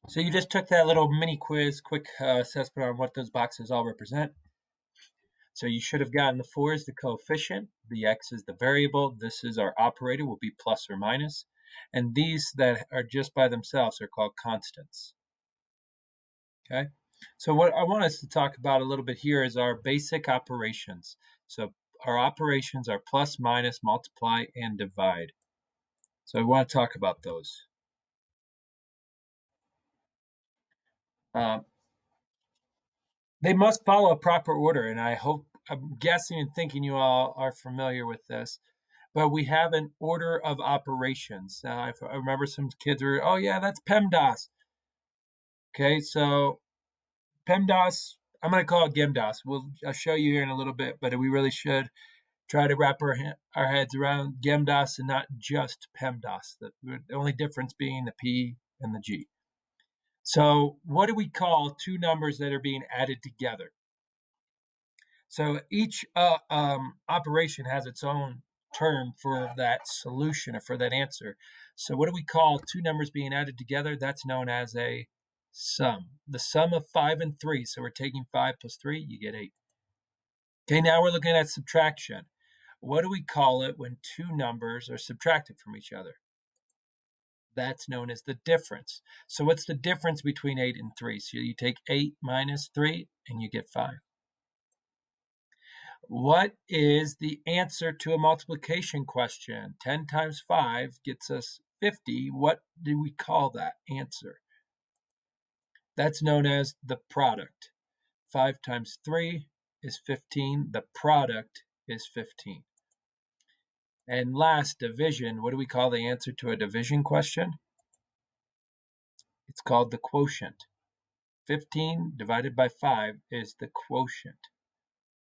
So you just took that little mini quiz, quick assessment on what those boxes all represent. So you should have gotten the 4 is the coefficient, the x is the variable, this is our operator, will be plus or minus, and these that are just by themselves are called constants. Okay, so what I want us to talk about a little bit here is our basic operations. So our operations are plus, minus, multiply, and divide. So I want to talk about those. They must follow a proper order, and I'm guessing and thinking you all are familiar with this, but we have an order of operations. Now, I remember some kids were, oh yeah, that's PEMDAS. Okay, so PEMDAS, I'm going to call it GEMDAS. I'll show you here in a little bit, but we really should try to wrap our heads around GEMDAS and not just PEMDAS. The only difference being the P and the G. So what do we call two numbers that are being added together? So each operation has its own term for that solution or for that answer. So what do we call two numbers being added together? That's known as a sum. The sum of 5 and 3. So we're taking 5 plus 3, you get 8. Okay, now we're looking at subtraction. What do we call it when two numbers are subtracted from each other? That's known as the difference. So what's the difference between 8 and 3? So you take 8 minus 3 and you get 5. What is the answer to a multiplication question? 10 times 5 gets us 50. What do we call that answer? That's known as the product. 5 times 3 is 15. The product is 15. And last, division. What do we call the answer to a division question? It's called the quotient. 15 divided by 5 is the quotient.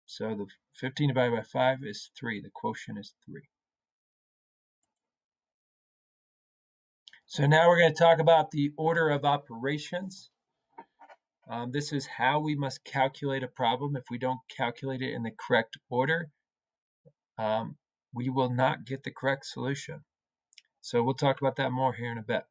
So the 15 divided by 5 is 3. The quotient is 3. So now we're going to talk about the order of operations. This is how we must calculate a problem. If we don't calculate it in the correct order, we will not get the correct solution. So we'll talk about that more here in a bit.